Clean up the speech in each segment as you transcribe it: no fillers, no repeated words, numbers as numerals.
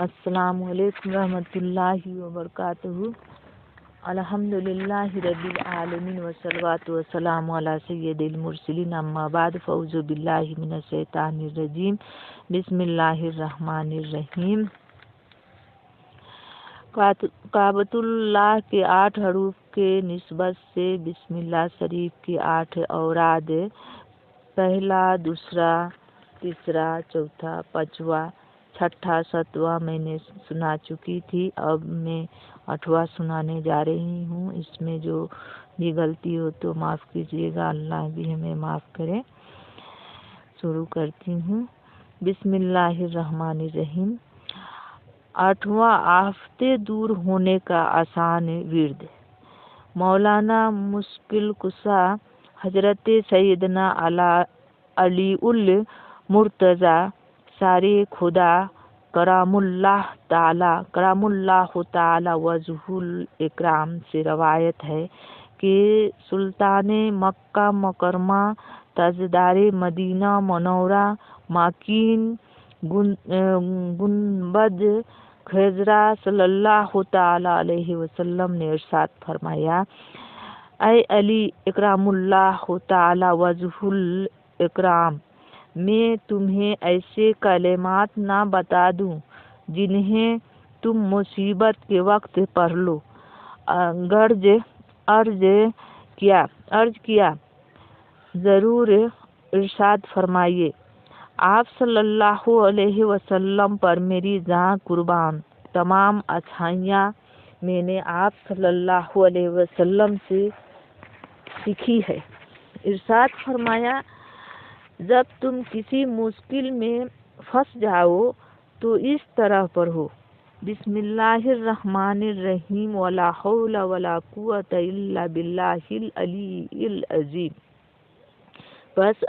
السلام علیکم ورحمۃ اللہ وبرکاتہ۔ الحمدللہ رب العالمین والصلاۃ والسلام علی سید المرسلین، اما بعد، فاعوذ باللہ من الشیطان الرجیم، بسم اللہ الرحمن الرحیم۔ کعبۃ اللہ کے 8 حروف کے نسبت سے بسم اللہ شریف کے 8 اوراد، پہلا، دوسرا، تیسرا، چوتھا، پانچواں، چھٹا، ساتواں میں نے سنا چکی تھی۔ اب میں 8واں سنانے جا رہی ہوں۔ اس میں جو بھی غلطی ہو تو معاف کیجیے گا، اللہ بھی ہمیں معاف کرے۔ شروع کرتی ہوں۔ بسم اللہ الرحمن الرحیم۔ 8واں آفتے دور ہونے کا آسان ورد۔ مولانا مشکل کشا حضرت سیدنا علی المرتضیٰ شارع خدا کرم اللہ تعالی وجہ الاکرام سے روایت ہے کہ سلطان مکہ مکرمہ تاجدار مدینہ منورہ ماکین گنبد خضرا صلی اللہ تعالی علیہ وسلم نے ارشاد فرمایا: اے علی اکرام اللہ تعالی وجہ الاکرام، میں تمہیں ایسے کلمات نہ بتا دوں جنہیں تم مصیبت کے وقت پڑھ لو؟ عرض کیا ضرور، ارشاد فرمائیے۔ آپ صلی اللہ علیہ وسلم پر میری جاں قربان۔ تمام اچھائیاں میں نے آپ صلی اللہ علیہ وسلم سے سیکھی ہے۔ ارشاد فرمایا: جب تم کسی مشکل میں پھنس جاؤ تو اس طرح پڑھو: بسم اللہ الرحمن الرحیم، ولا حول ولا قوۃ الا باللہ العلی العظیم۔ پس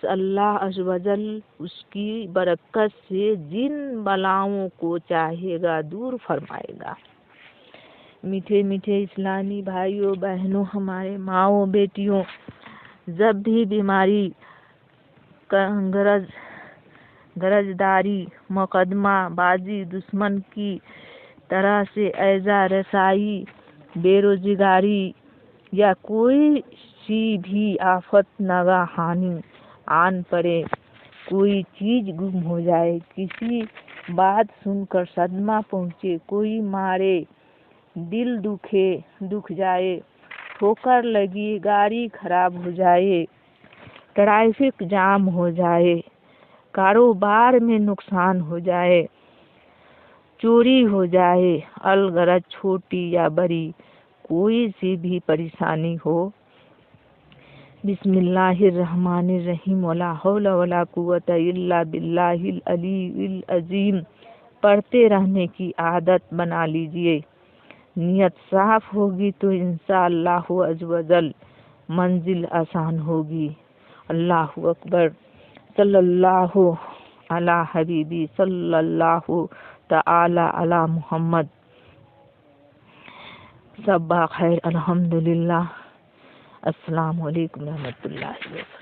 اللہ عز و جل اس کی برکت سے جن بلاؤں کو چاہے گا دور فرمائے گا۔ میٹھے میٹھے اسلامی بھائیوں بہنوں، ہمارے ماؤں بیٹیوں، جب بھی بیماری، گرجداری، مقدمہ بازی، دشمن کی طرح سے ایذا رسائی، بے روزگاری یا کوئی سی بھی آفت ناگہانی آن پڑے، کوئی چیز گم ہو جائے، کسی بات سن کر صدمہ پہنچے، کوئی مارے، دل دکھ جائے، ٹھوکر لگی، گاڑی خراب ہو جائے، ٹریفک جام ہو جائے، کاروبار میں نقصان ہو جائے، چوری ہو جائے، الغرض چھوٹی یا بڑی کوئی سی بھی پریشانی ہو، بسم اللہ الرحمن الرحیم، ولا حول ولا قوۃ الا باللہ العلی العظیم پڑھتے رہنے کی عادت بنا لیجیے۔ نیت صاف ہوگی تو انشاءاللہ عز و جل منزل آسان ہوگی۔ اللہ اکبر، صلی اللہ علی حبیبی، صلی اللہ تعالی علی محمد۔ سب بخیر، الحمدللہ۔ السلام علیکم ورحمۃ اللہ وبرکاتہ۔